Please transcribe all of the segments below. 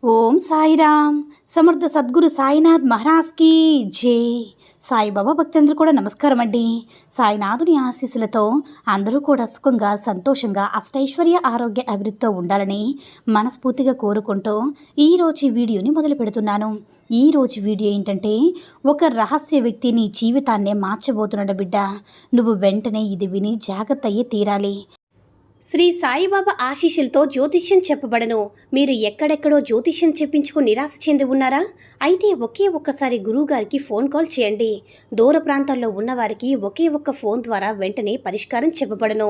ఓం సాయిరామ్. సమర్థ సద్గురు సాయినాథ్ మహారాజ్కి జై. సాయిబాబా భక్తులందరూ కూడా నమస్కారం అండి. సాయినాథుని ఆశీస్సులతో అందరూ కూడా సుఖంగా సంతోషంగా అష్టైశ్వర్య ఆరోగ్య అభివృద్ధితో ఉండాలని మనస్ఫూర్తిగా కోరుకుంటూ ఈరోజు ఈ వీడియోని మొదలు పెడుతున్నాను. ఈరోజు వీడియో ఏంటంటే, ఒక రహస్య వ్యక్తి నీ జీవితాన్నే మార్చబోతున్నాడు బిడ్డ. నువ్వు వెంటనే ఇది విని జాగ్రత్త అయ్యి తీరాలి. శ్రీ సాయిబాబా ఆశీస్సులతో జ్యోతిష్యం చెప్పబడను. మీరు ఎక్కడెక్కడో జ్యోతిష్యం చెప్పించుకుని నిరాశ చెంది ఉన్నారా? అయితే ఒకే ఒక్కసారి గురువుగారికి ఫోన్ కాల్ చేయండి. దూర ప్రాంతాల్లో ఉన్నవారికి ఒకే ఒక్క ఫోన్ ద్వారా వెంటనే పరిష్కారం చెప్పబడను.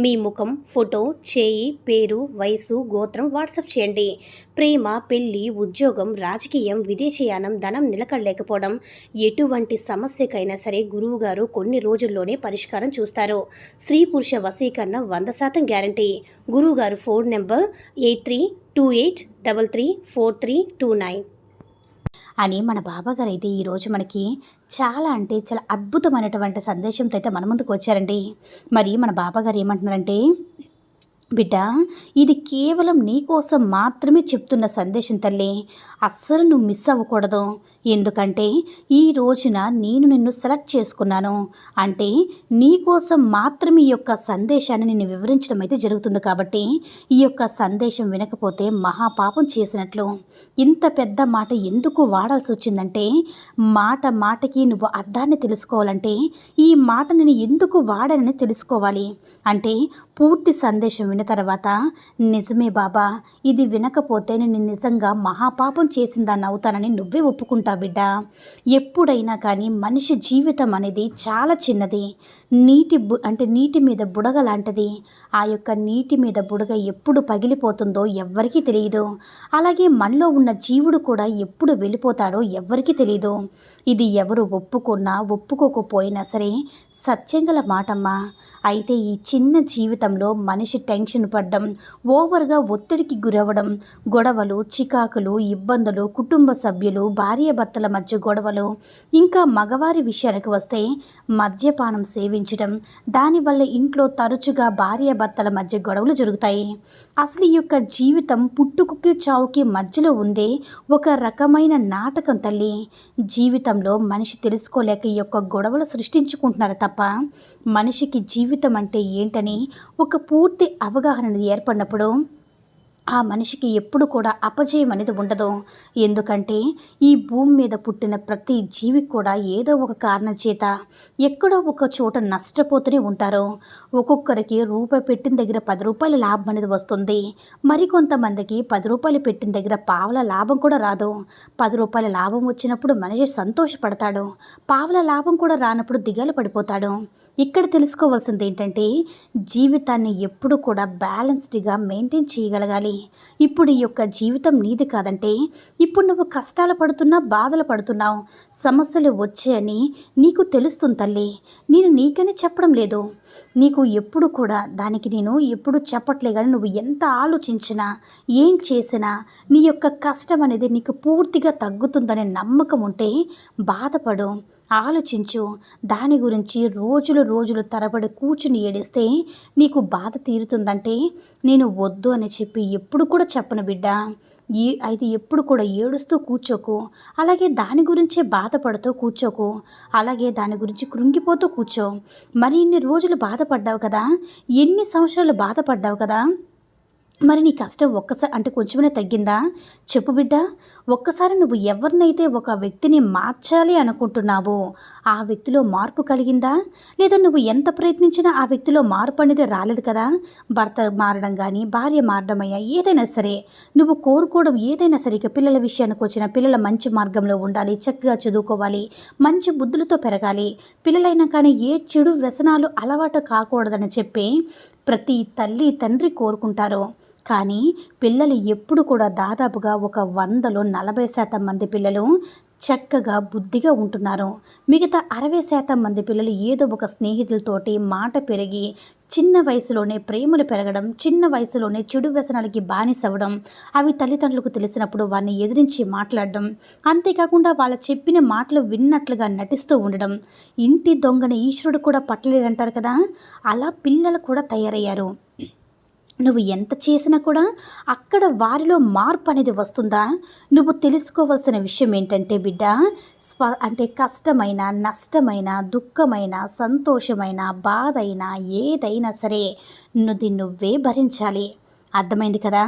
మీ ముఖం, ఫోటో, చేయి, పేరు, వయసు, గోత్రం వాట్సాప్ చేయండి. ప్రేమ, పెళ్లి, ఉద్యోగం, రాజకీయం, విదేశీయానం, ధనం నిలకడలేకపోవడం, ఎటువంటి సమస్యకైనా సరే గురువుగారు కొన్ని రోజుల్లోనే పరిష్కారం చూస్తారు. స్త్రీ పురుష వశీకరణం 100% గ్యారంటీ. గురువుగారు ఫోన్ నెంబర్ 8328334329 అని మన బాబాగారు అయితే ఈరోజు మనకి చాలా అంటే చాలా అద్భుతమైనటువంటి సందేశంతో అయితే మన ముందుకు వచ్చారండి. మరి మన బాబాగారు ఏమంటున్నారంటే, బిడ్డ, ఇది కేవలం నీకోసం మాత్రమే చెప్తున్న సందేశం తల్లి. అస్సలు నువ్వు మిస్ అవ్వకూడదు. ఎందుకంటే ఈ రోజున నేను నిన్ను సెలెక్ట్ చేసుకున్నాను. అంటే నీకోసం మాత్రమే ఈ యొక్క సందేశాన్ని నేను వివరించడం అయితే జరుగుతుంది. కాబట్టి ఈ యొక్క సందేశం వినకపోతే మహాపాపం చేసినట్లు. ఇంత పెద్ద మాట ఎందుకు వాడాల్సి వచ్చిందంటే, మాట మాటకి నువ్వు అర్థాన్ని తెలుసుకోవాలంటే ఈ మాట నేను ఎందుకు వాడానని తెలుసుకోవాలి. అంటే పూర్తి సందేశం విన్న తర్వాత, నిజమే బాబా, ఇది వినకపోతే నేను నిజంగా మహాపాపం చేసిందాన్ని అవుతానని నువ్వే ఒప్పుకుంటావు బిడ్డ. ఎప్పుడైనా కానీ మనిషి జీవితం అనేది చాలా చిన్నది. నీటి మీద బుడగ లాంటిది. ఆ యొక్క నీటి మీద బుడగ ఎప్పుడు పగిలిపోతుందో ఎవ్వరికీ తెలియదు. అలాగే మనలో ఉన్న జీవుడు కూడా ఎప్పుడు వెళ్ళిపోతాడో ఎవ్వరికీ తెలియదు. ఇది ఎవరు ఒప్పుకున్నా ఒప్పుకోకపోయినా సరే సత్యంగల మాటమ్మా. అయితే ఈ చిన్న జీవితంలో మనిషి టెన్షన్ పడ్డం, ఓవర్గా ఒత్తిడికి గురవ్వడం, గొడవలు, చికాకులు, ఇబ్బందులు, కుటుంబ సభ్యులు, భార్యాభర్తల మధ్య గొడవలు, ఇంకా మగవారి విషయానికి వస్తే మద్యపానం సేవించడం, దానివల్ల ఇంట్లో తరచుగా భార్యాభర్తల మధ్య గొడవలు జరుగుతాయి. అసలు ఈ యొక్క జీవితం పుట్టుకకి చావుకి మధ్యలో ఉండే ఒక రకమైన నాటకం తల్లి. జీవితంలో మనిషి తెలుసుకోలేక ఈ యొక్క గొడవలు సృష్టించుకుంటున్నారు తప్ప మనిషికి జీవితం అంటే ఏంటని ఒక పూర్తి అవగాహన ఏర్పడినప్పుడు ఆ మనిషికి ఎప్పుడు కూడా అపజయం అనేది ఉండదు. ఎందుకంటే ఈ భూమి మీద పుట్టిన ప్రతి జీవికి కూడా ఏదో ఒక కారణం చేత ఎక్కడో ఒక చోట నష్టపోతూనే ఉంటారు. ఒక్కొక్కరికి రూపాయి పెట్టిన దగ్గర 10 రూపాయల లాభం అనేది వస్తుంది. మరికొంతమందికి 10 రూపాయలు పెట్టిన దగ్గర పావల లాభం కూడా రాదు. 10 రూపాయల లాభం వచ్చినప్పుడు మనిషి సంతోషపడతాడు. పావల లాభం కూడా రానప్పుడు దిగాలు పడిపోతాడు. ఇక్కడ తెలుసుకోవాల్సింది ఏంటంటే, జీవితాన్ని ఎప్పుడు కూడా బ్యాలెన్స్డ్గా మెయింటైన్ చేయగలగాలి. ఇప్పుడు ఈ యొక్క జీవితం నీది కాదంటే, ఇప్పుడు నువ్వు కష్టాలు పడుతున్నా, బాధలు పడుతున్నావు, సమస్యలు వచ్చాయని నీకు తెలుస్తుంది తల్లి. నేను నీకని చెప్పడం లేదు. నీకు ఎప్పుడు కూడా దానికి నేను ఎప్పుడు చెప్పట్లే. కానీ నువ్వు ఎంత ఆలోచించినా, ఏం చేసినా నీ యొక్క కష్టం అనేది నీకు పూర్తిగా తగ్గుతుందనే నమ్మకం ఉంటే బాధపడు, ఆలోచించు. దాని గురించి రోజులు తరబడి కూర్చుని ఏడిస్తే నీకు బాధ తీరుతుందంటే నేను వద్దు అని చెప్పి ఎప్పుడు కూడా చెప్పను బిడ్డ. అయితే ఎప్పుడు కూడా ఏడుస్తూ కూర్చోకు. అలాగే దాని గురించే బాధపడుతూ కూర్చోకు. అలాగే దాని గురించి కృంగిపోతూ కూర్చో. మరి ఇన్ని రోజులు బాధపడ్డావు కదా, ఎన్ని సంవత్సరాలు బాధపడ్డావు కదా, మరి నీ కష్టం ఒక్కసారి అంటే కొంచెమైనా తగ్గిందా చెప్పు బిడ్డ. ఒక్కసారి నువ్వు ఎవరినైతే ఒక వ్యక్తిని మార్చాలి అనుకుంటున్నావో ఆ వ్యక్తిలో మార్పు కలిగిందా? లేదా నువ్వు ఎంత ప్రయత్నించినా ఆ వ్యక్తిలో మార్పు అనేది రాలేదు కదా. భర్త మారడం కానీ, భార్య మారడం అయ్యా, ఏదైనా సరే నువ్వు కోరుకోవడం ఏదైనా సరే. ఇక పిల్లల విషయానికి వచ్చిన, పిల్లల మంచి మార్గంలో ఉండాలి, చక్కగా చదువుకోవాలి, మంచి బుద్ధులతో పెరగాలి. పిల్లలైనా కానీ ఏ చెడు వ్యసనాలు అలవాటు కాకూడదని చెప్పి ప్రతి తల్లి తండ్రి కోరుకుంటారు. కానీ పిల్లలు ఎప్పుడు కూడా దాదాపుగా ఒక 100లో 40% మంది పిల్లలు చక్కగా బుద్ధిగా ఉంటున్నారు. మిగతా 60% మంది పిల్లలు ఏదో ఒక స్నేహితులతోటి మాట పెరిగి చిన్న వయసులోనే ప్రేమలు పెరగడం, చిన్న వయసులోనే చెడు వ్యసనాలకి బానిసవ్వడం, అవి తల్లిదండ్రులకు తెలిసినప్పుడు వారిని ఎదిరించి మాట్లాడడం, అంతేకాకుండా వాళ్ళ చెప్పిన మాటలు విన్నట్లుగా నటిస్తూ ఉండడం. ఇంటి దొంగని ఈశ్వరుడు కూడా పట్టలేదంటారు కదా, అలా పిల్లలు కూడా తయారయ్యారు. నువ్వు ఎంత చేసినా కూడా అక్కడ వారిలో మార్పు అనేది వస్తుందా? నువ్వు తెలుసుకోవాల్సిన విషయం ఏంటంటే బిడ్డ, అంటే కష్టమైన, నష్టమైన, దుఃఖమైన, సంతోషమైన, బాధైనా ఏదైనా సరే నువ్వే భరించాలి. అర్థమైంది కదా?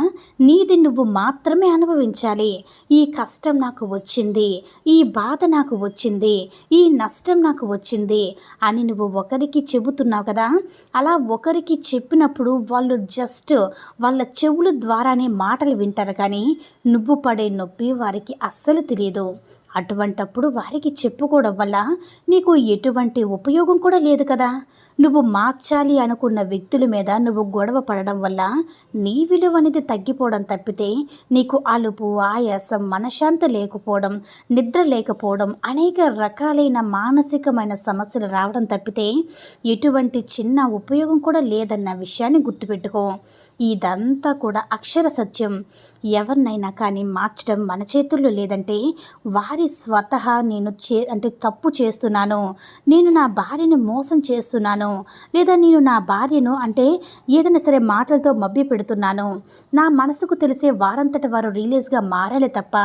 నీది నువ్వు మాత్రమే అనుభవించాలి. ఈ కష్టం నాకు వచ్చింది, ఈ బాధ నాకు వచ్చింది, ఈ నష్టం నాకు వచ్చింది అని నువ్వు ఒకరికి చెబుతున్నావు కదా, అలా ఒకరికి చెప్పినప్పుడు వాళ్ళు జస్ట్ వాళ్ళ చెవుల ద్వారానే మాటలు వింటారు కానీ నువ్వు పడే నొప్పి వారికి అస్సలు తెలియదు. అటువంటప్పుడు వారికి చెప్పుకోవడం వల్ల నీకు ఎటువంటి ఉపయోగం కూడా లేదు కదా. నువ్వు మార్చాలి అనుకున్న వ్యక్తుల మీద నువ్వు గొడవ పడడం వల్ల నీ విలువ అనేది తగ్గిపోవడం తప్పితే నీకు అలుపు, ఆయాసం, మనశ్శాంతి లేకపోవడం, నిద్ర లేకపోవడం, అనేక రకాలైన మానసికమైన సమస్యలు రావడం తప్పితే ఎటువంటి చిన్న ఉపయోగం కూడా లేదన్న విషయాన్ని గుర్తుపెట్టుకో. ఇదంతా కూడా అక్షర సత్యం. ఎవరినైనా కానీ మార్చడం మన చేతుల్లో లేదంటే వారి స్వతహా నేను అంటే తప్పు చేస్తున్నాను, నేను నా భార్యను మోసం చేస్తున్నాను, లేదా నేను నా భార్యను అంటే ఏదైనా సరే మాటలతో మభ్య పెడుతున్నాను, నా మనసుకు తెలిసే వారంతట వారు రిలీజ్గా మారాలి తప్ప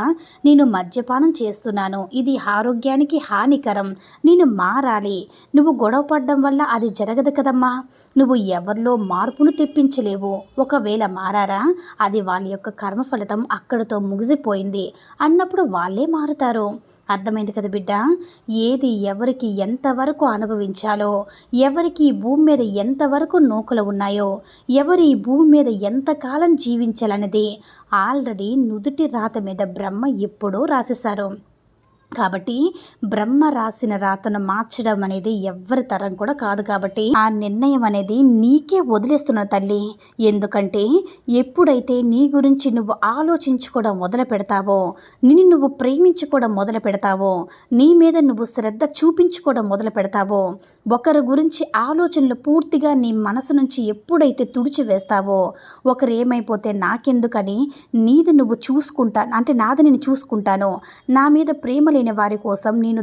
నేను మద్యపానం చేస్తున్నాను, ఇది ఆరోగ్యానికి హానికరం, నేను మారాలి, నువ్వు గొడవ పడడం వల్ల అది జరగదు కదమ్మా, నువ్వు ఎవరిలో మార్పును తెప్పించలేవు, ఒకవేళ మారారా అది వాళ్ళ యొక్క కర్మఫలితం అక్కడితో ముగిసిపోయింది అన్నప్పుడు వాళ్ళే మారుతారు. అర్థమైంది కదా బిడ్డ? ఏది ఎవరికి ఎంతవరకు అనుభవించాలో, ఎవరికి ఈ భూమి మీద ఎంతవరకు నూకలు ఉన్నాయో, ఎవరు ఈ భూమి మీద ఎంతకాలం జీవించాలనేది ఆల్రెడీ నుదుటి రాత మీద బ్రహ్మ ఎప్పుడో రాసేశారు. కాబట్టి బ్రహ్మ రాసిన రాతను మార్చడం అనేది ఎవ్వరి తరం కూడా కాదు. కాబట్టి ఆ నిర్ణయం అనేది నీకే వదిలేస్తున్న తల్లి. ఎందుకంటే ఎప్పుడైతే నీ గురించి నువ్వు ఆలోచించుకోవడం మొదలు పెడతావో, నిన్ను నువ్వు ప్రేమించుకోవడం మొదలు పెడతావో, నీ మీద నువ్వు శ్రద్ధ చూపించుకోవడం మొదలు పెడతావో, ఒకరి గురించి ఆలోచనలు పూర్తిగా నీ మనసు నుంచి ఎప్పుడైతే తుడిచివేస్తావో, ఒకరు ఏమైపోతే నాకెందుకని నీది నువ్వు చూసుకుంటా అంటే నాది నేను చూసుకుంటాను, నా మీద ప్రేమ లేని వారి కోసం నేను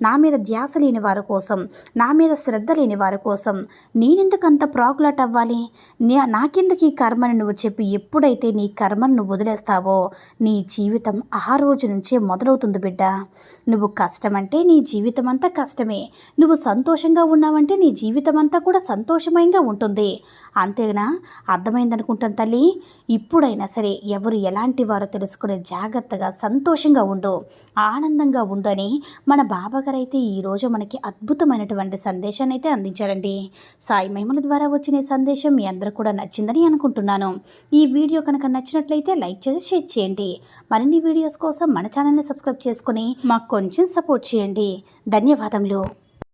నా మీద ధ్యాస లేని వారి కోసం, నా మీద శ్రద్ధ లేని వారి కోసం నేనెందుకు అంత ప్రాకులాట్ అవ్వాలి, నాకెందుకు ఈ కర్మని నువ్వు చెప్పి ఎప్పుడైతే నీ కర్మను నువ్వు వదిలేస్తావో నీ జీవితం ఆ రోజు నుంచే మొదలవుతుంది బిడ్డ. నువ్వు కష్టమంటే నీ జీవితం అంతా కష్టమే, నువ్వు సంతోషంగా ఉన్నావంటే నీ జీవితం అంతా కూడా సంతోషమయంగా ఉంటుంది. అంతేనా? అర్థమైందనుకుంటాను తల్లి. ఇప్పుడైనా సరే ఎవరు ఎలాంటి వారో తెలుసుకునే జాగ్రత్తగా సంతోషంగా ఉండు, ఆనందంగా ఉండని మన బాబాగారు అయితే ఈరోజు మనకి అద్భుతమైనటువంటి సందేశాన్ని అయితే అందించారండి. సాయి మహిమల ద్వారా వచ్చిన సందేశం మీ అందరూ కూడా నచ్చిందని అనుకుంటున్నాను. ఈ వీడియో కనుక నచ్చినట్లయితే లైక్ చేసి షేర్ చేయండి. మరిన్ని వీడియోస్ కోసం మన ఛానల్ని సబ్స్క్రైబ్ చేసుకుని మాకు కొంచెం సపోర్ట్ చేయండి. ధన్యవాదములు.